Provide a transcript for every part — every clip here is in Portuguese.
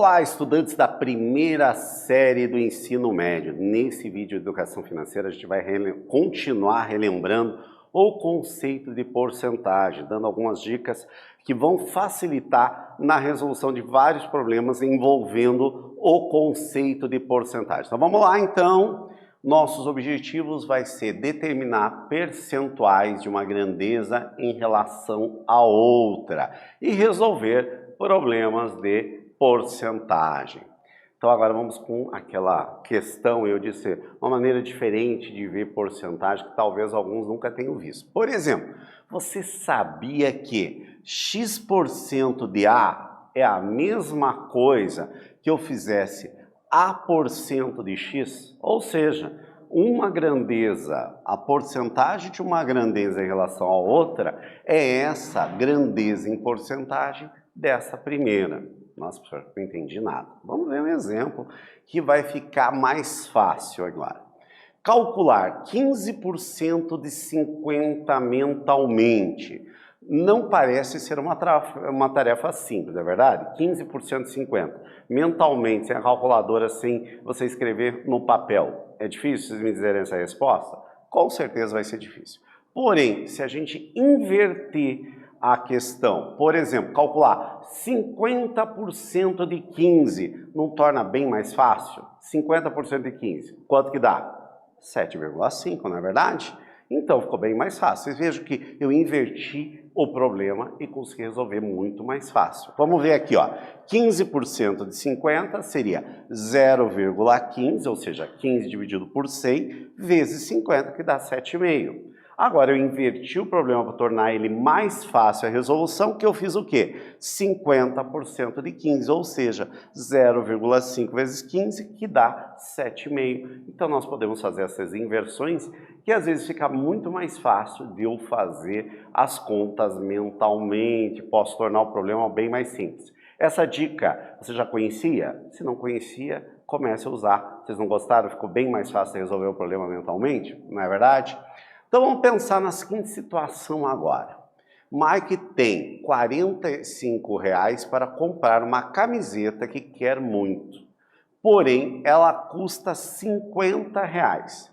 Olá, estudantes da primeira série do ensino médio. Nesse vídeo de educação financeira, a gente vai continuar relembrando o conceito de porcentagem, dando algumas dicas que vão facilitar na resolução de vários problemas envolvendo o conceito de porcentagem. Então vamos lá, então. Nossos objetivos vai ser determinar percentuais de uma grandeza em relação a outra e resolver problemas de porcentagem. Então agora vamos com aquela questão, eu disse, uma maneira diferente de ver porcentagem que talvez alguns nunca tenham visto. Por exemplo, você sabia que X% de A é a mesma coisa que eu fizesse A% de X? Ou seja, uma grandeza, a porcentagem de uma grandeza em relação a outra é essa grandeza em porcentagem dessa primeira. Nossa, professor, não entendi nada. Vamos ver um exemplo que vai ficar mais fácil agora. Calcular 15% de 50 mentalmente. Não parece ser uma tarefa simples, é verdade? 15% de 50. Mentalmente, sem a calculadora, sem você escrever no papel. É difícil vocês me dizerem essa resposta? Com certeza vai ser difícil. Porém, se a gente inverter a questão, por exemplo, calcular 50% de 15, não torna bem mais fácil? 50% de 15, quanto que dá? 7,5, não é verdade? Então ficou bem mais fácil. Vocês vejam que eu inverti o problema e consegui resolver muito mais fácil. Vamos ver aqui, ó. 15% de 50 seria 0,15, ou seja, 15 dividido por 100, vezes 50, que dá 7,5. Agora eu inverti o problema para tornar ele mais fácil a resolução, que eu fiz o quê? 50% de 15, ou seja, 0,5 vezes 15, que dá 7,5. Então nós podemos fazer essas inversões, que às vezes fica muito mais fácil de eu fazer as contas mentalmente, posso tornar o problema bem mais simples. Essa dica você já conhecia? Se não conhecia, comece a usar. Vocês não gostaram? Ficou bem mais fácil de resolver o problema mentalmente? Não é verdade? Então vamos pensar na seguinte situação agora. Mike tem R$45 para comprar uma camiseta que quer muito, porém ela custa R$50.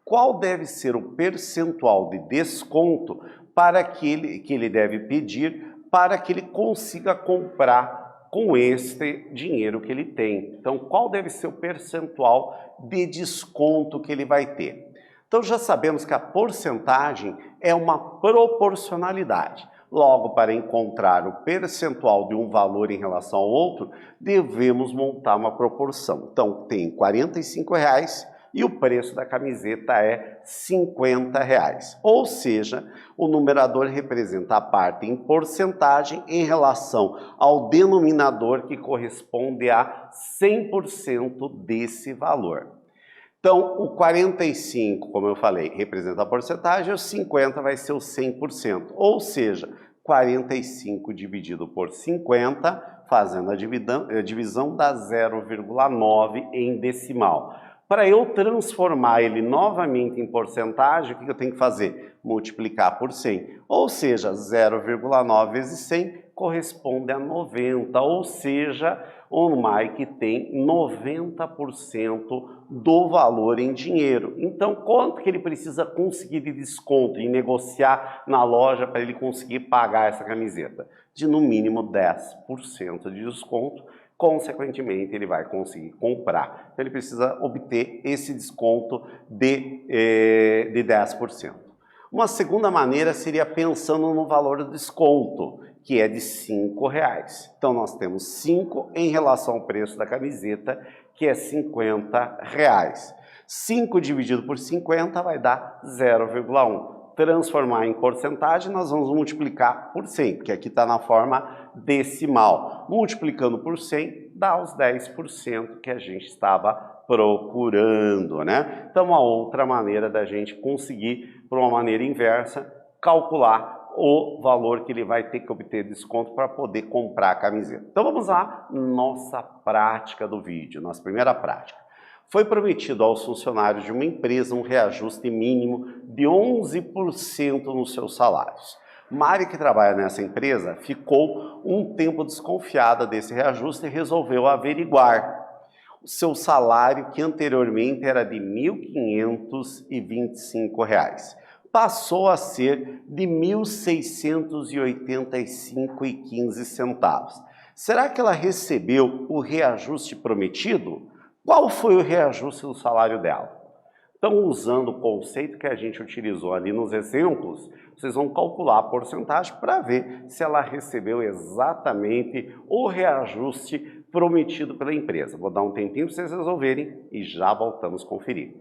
Qual deve ser o percentual de desconto para que ele deve pedir para que ele consiga comprar com este dinheiro que ele tem? Então qual deve ser o percentual de desconto que ele vai ter? Então já sabemos que a porcentagem é uma proporcionalidade. Logo, para encontrar o percentual de um valor em relação ao outro, devemos montar uma proporção. Então tem R$45 e o preço da camiseta é R$50. Ou seja, o numerador representa a parte em porcentagem em relação ao denominador que corresponde a 100% desse valor. Então, o 45, como eu falei, representa a porcentagem, o 50 vai ser o 100%. Ou seja, 45 dividido por 50, fazendo a divisão dá 0,9 em decimal. Para eu transformar ele novamente em porcentagem, o que eu tenho que fazer? Multiplicar por 100. Ou seja, 0,9 vezes 100 corresponde a 90. Ou seja, o Mike tem 90% do valor em dinheiro. Então, quanto que ele precisa conseguir de desconto e negociar na loja para ele conseguir pagar essa camiseta? De no mínimo 10% de desconto. Consequentemente, ele vai conseguir comprar. Então, ele precisa obter esse desconto de 10%. Uma segunda maneira seria pensando no valor do desconto, que é de R$5. Então, nós temos 5 em relação ao preço da camiseta, que é R$50. 5 dividido por 50 vai dar 0,1. Transformar em porcentagem, nós vamos multiplicar por 100, porque aqui está na forma decimal. Multiplicando por 100, dá os 10% que a gente estava procurando, né? Então, uma outra maneira da gente conseguir, por uma maneira inversa, calcular o valor que ele vai ter que obter desconto para poder comprar a camiseta. Então, vamos lá, nossa prática do vídeo, nossa primeira prática. Foi prometido aos funcionários de uma empresa um reajuste mínimo de 11% nos seus salários. Mari, que trabalha nessa empresa, ficou um tempo desconfiada desse reajuste e resolveu averiguar. O seu salário, que anteriormente era de R$ 1.525, passou a ser de R$ 1.685,15. Será que ela recebeu o reajuste prometido? Qual foi o reajuste do salário dela? Então, usando o conceito que a gente utilizou ali nos exemplos, vocês vão calcular a porcentagem para ver se ela recebeu exatamente o reajuste prometido pela empresa. Vou dar um tempinho para vocês resolverem e já voltamos a conferir.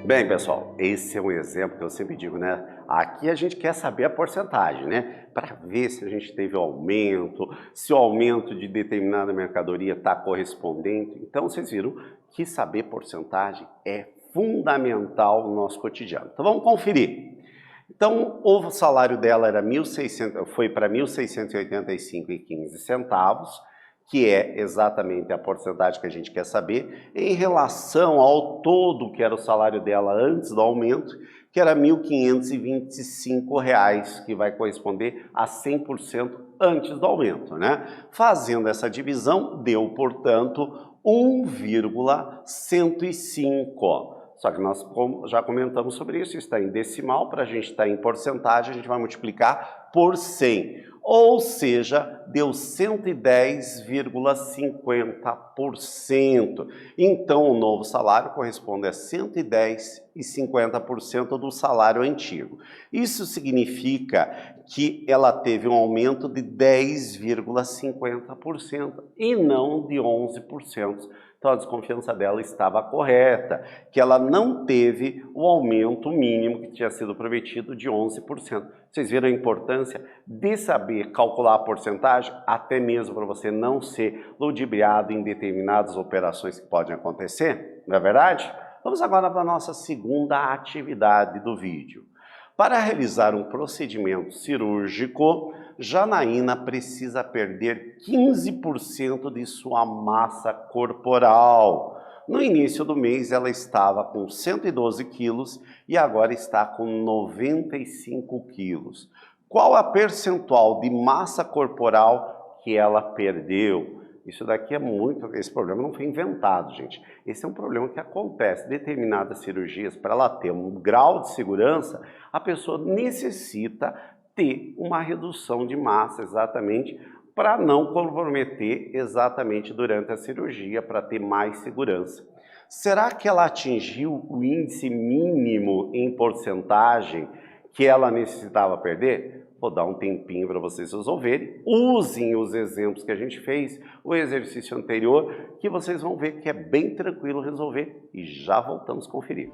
Bem, pessoal, esse é um exemplo que eu sempre digo, né? Aqui a gente quer saber a porcentagem, né? Para ver se a gente teve aumento, se o aumento de determinada mercadoria está correspondente. Então, vocês viram que saber porcentagem é fundamental no nosso cotidiano. Então, vamos conferir. Então, o salário dela era foi para R$ 1.685,15, que é exatamente a porcentagem que a gente quer saber, em relação ao todo que era o salário dela antes do aumento, que era R$ 1.525, que vai corresponder a 100% antes do aumento, né? Fazendo essa divisão, deu, portanto, 1,105. Só que nós já comentamos sobre isso, está em decimal, para a gente estar em porcentagem, a gente vai multiplicar por 100. Ou seja, deu 110,50%. Então, o novo salário corresponde a 110,50% do salário antigo. Isso significa que ela teve um aumento de 10,50% e não de 11%. Então a desconfiança dela estava correta, que ela não teve o aumento mínimo que tinha sido prometido de 11%. Vocês viram a importância de saber calcular a porcentagem, até mesmo para você não ser ludibriado em determinadas operações que podem acontecer? Não é verdade? Vamos agora para a nossa segunda atividade do vídeo. Para realizar um procedimento cirúrgico, Janaína precisa perder 15% de sua massa corporal. No início do mês ela estava com 112 quilos e agora está com 95 quilos. Qual a percentual de massa corporal que ela perdeu? Isso daqui é muito... Esse problema não foi inventado, gente. Esse é um problema que acontece. Determinadas cirurgias, para ela ter um grau de segurança, a pessoa necessita ter uma redução de massa, exatamente, para não comprometer exatamente durante a cirurgia, para ter mais segurança. Será que ela atingiu o índice mínimo em porcentagem que ela necessitava perder? Vou dar um tempinho para vocês resolverem. Usem os exemplos que a gente fez, o exercício anterior, que vocês vão ver que é bem tranquilo resolver e já voltamos a conferir.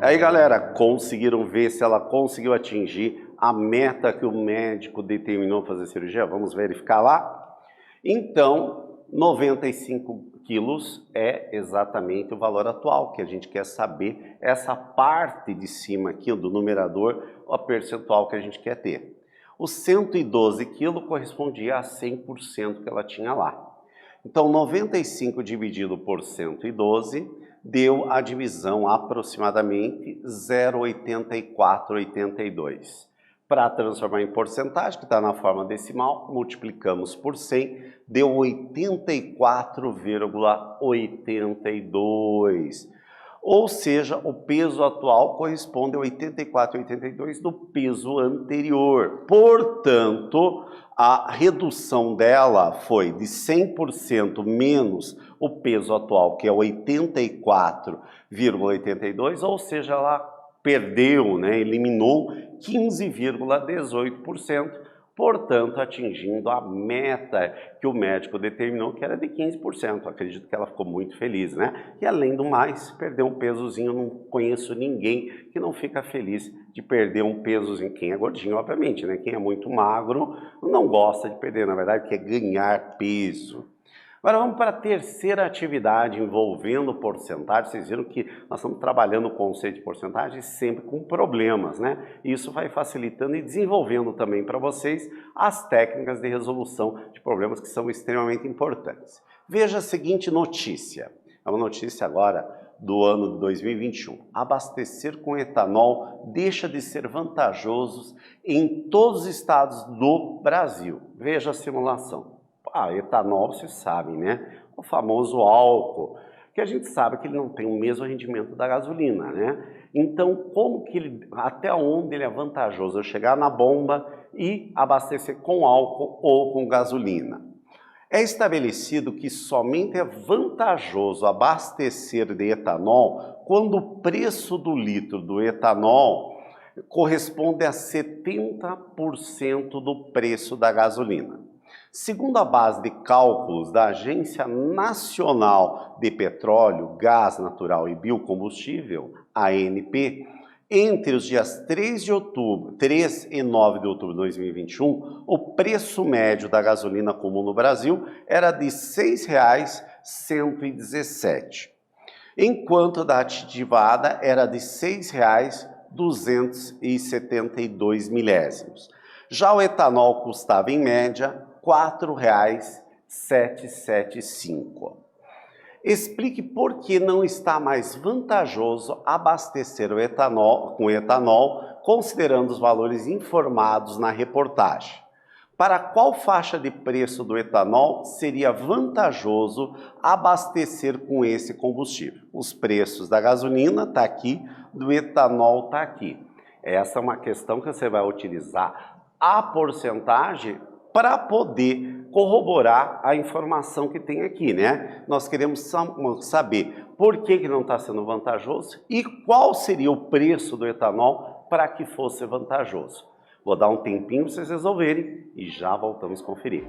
Aí, galera, conseguiram ver se ela conseguiu atingir a meta que o médico determinou fazer cirurgia? Vamos verificar lá? Então, 95 quilos é exatamente o valor atual, que a gente quer saber essa parte de cima aqui do numerador, a percentual que a gente quer ter. Os 112 quilos correspondia a 100% que ela tinha lá. Então, 95 dividido por 112 deu a divisão aproximadamente 0,8482. Para transformar em porcentagem, que está na forma decimal, multiplicamos por 100, deu 84,82. Ou seja, o peso atual corresponde a 84,82 do peso anterior. Portanto, a redução dela foi de 100% menos o peso atual, que é 84,82, ou seja, ela perdeu, né, eliminou 15,18%, portanto, atingindo a meta que o médico determinou, que era de 15%. Acredito que ela ficou muito feliz, né? E além do mais, perdeu um pesozinho. Não conheço ninguém que não fica feliz de perder um pesozinho. Quem é gordinho, obviamente, né? Quem é muito magro não gosta de perder, na verdade, quer ganhar peso. Agora vamos para a terceira atividade envolvendo porcentagem. Vocês viram que nós estamos trabalhando o conceito de porcentagem sempre com problemas, né? Isso vai facilitando e desenvolvendo também para vocês as técnicas de resolução de problemas que são extremamente importantes. Veja a seguinte notícia. É uma notícia agora do ano de 2021. Abastecer com etanol deixa de ser vantajoso em todos os estados do Brasil. Veja a simulação. Etanol, vocês sabem, né? O famoso álcool, que a gente sabe que ele não tem o mesmo rendimento da gasolina, né? Então, como que ele, até onde ele é vantajoso? Eu chegar na bomba e abastecer com álcool ou com gasolina. É estabelecido que somente é vantajoso abastecer de etanol quando o preço do litro do etanol corresponde a 70% do preço da gasolina. Segundo a base de cálculos da Agência Nacional de Petróleo, Gás Natural e Biocombustível, ANP, entre os dias 3 e 9 de outubro de 2021, o preço médio da gasolina comum no Brasil era de R$ 6,117, enquanto da aditivada era de R$ 6,272 milésimos. Já o etanol custava, em média, R$ 4,775. Explique por que não está mais vantajoso abastecer o etanol, com etanol, considerando os valores informados na reportagem. Para qual faixa de preço do etanol seria vantajoso abastecer com esse combustível? Os preços da gasolina está aqui, do etanol está aqui. Essa é uma questão que você vai utilizar a porcentagem para poder corroborar a informação que tem aqui, né? Nós queremos saber por que não está sendo vantajoso e qual seria o preço do etanol para que fosse vantajoso. Vou dar um tempinho para vocês resolverem e já voltamos a conferir.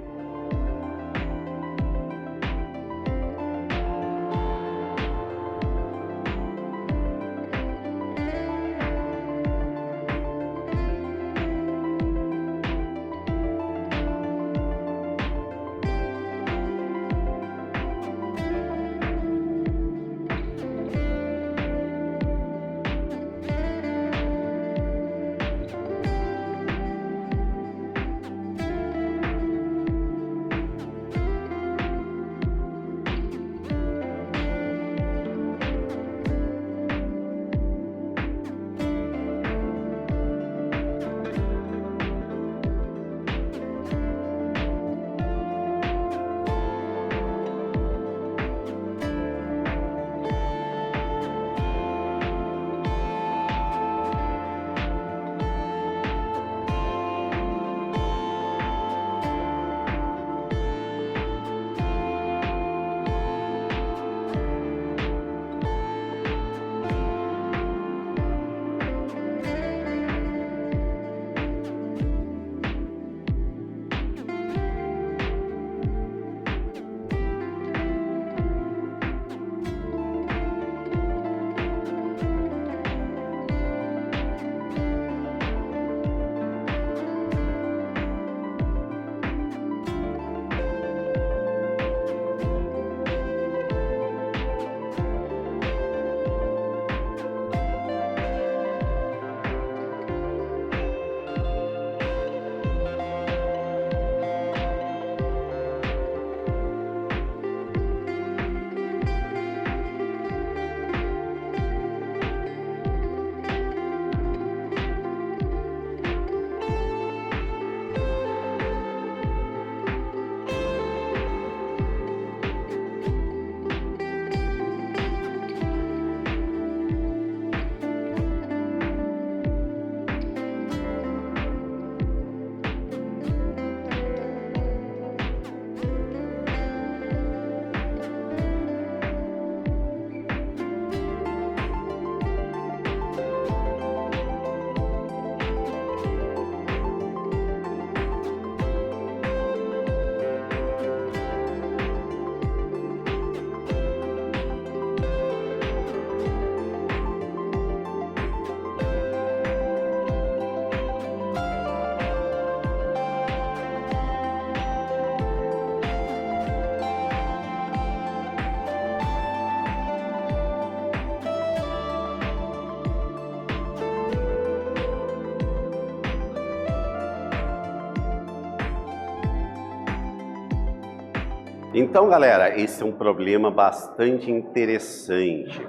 Então, galera, esse é um problema bastante interessante.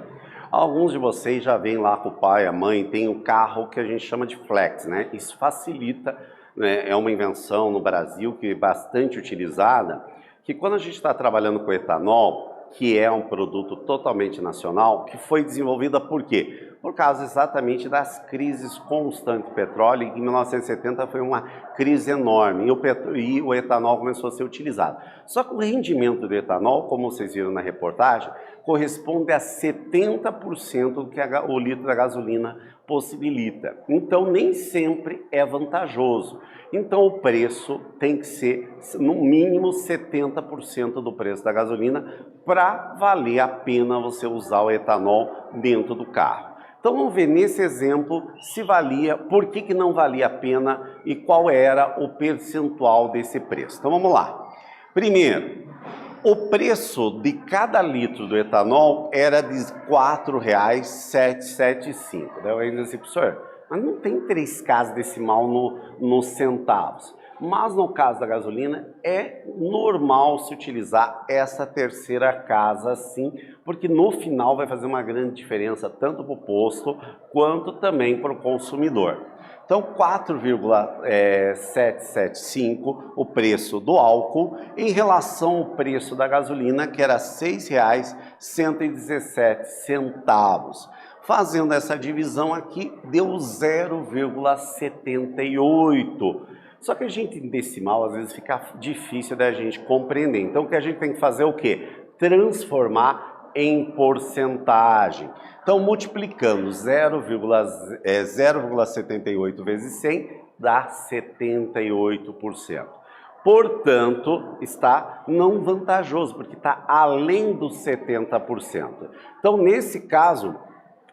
Alguns de vocês já vêm lá com o pai, a mãe, tem um carro que a gente chama de flex, né? Isso facilita, né? É uma invenção no Brasil que é bastante utilizada, que quando a gente está trabalhando com etanol, que é um produto totalmente nacional, que foi desenvolvida por quê? Por causa exatamente das crises constantes do petróleo, que em 1970 foi uma crise enorme e o etanol começou a ser utilizado. Só que o rendimento do etanol, como vocês viram na reportagem, corresponde a 70% do que o litro da gasolina possibilita. Então, nem sempre é vantajoso. Então, o preço tem que ser, no mínimo, 70% do preço da gasolina para valer a pena você usar o etanol dentro do carro. Então, vamos ver nesse exemplo se valia, por que não valia a pena e qual era o percentual desse preço. Então, vamos lá. Primeiro, o preço de cada litro do etanol era de R$ 4,775. Daí eu ainda disse, professor, mas não tem 3 casas decimal nos centavos. Mas no caso da gasolina é normal se utilizar essa terceira casa sim, porque no final vai fazer uma grande diferença tanto para o posto quanto também para o consumidor. Então 4,775 o preço do álcool em relação ao preço da gasolina, que era R$ 6,117. Fazendo essa divisão aqui, deu 0,78. Só que a gente em decimal, às vezes, fica difícil da gente compreender. Então, o que a gente tem que fazer é o quê? Transformar em porcentagem. Então, multiplicando 0,78 vezes 100, dá 78%. Portanto, está não vantajoso, porque está além dos 70%. Então, nesse caso,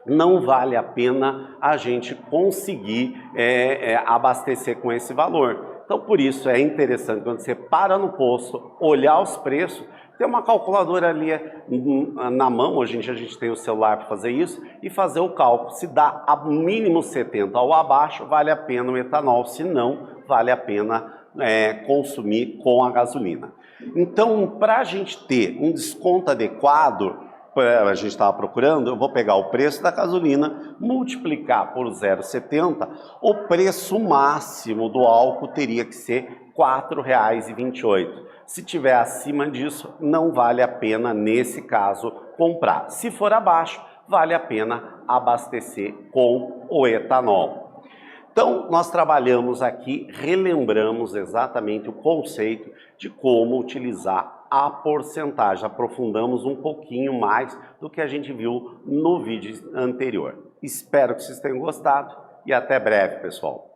não vale a pena a gente conseguir abastecer com esse valor. Então, por isso é interessante quando você para no posto, olhar os preços, ter uma calculadora ali na mão, hoje em dia a gente tem o celular para fazer isso, e fazer o cálculo. Se dá a mínimo 70 ou abaixo, vale a pena o etanol, se não, vale a pena consumir com a gasolina. Então, para a gente ter um desconto adequado, a gente estava procurando, eu vou pegar o preço da gasolina, multiplicar por 0,70, o preço máximo do álcool teria que ser R$ 4,28. Se tiver acima disso, não vale a pena, nesse caso, comprar. Se for abaixo, vale a pena abastecer com o etanol. Então, nós trabalhamos aqui, relembramos exatamente o conceito de como utilizar a porcentagem. Aprofundamos um pouquinho mais do que a gente viu no vídeo anterior. Espero que vocês tenham gostado e até breve, pessoal.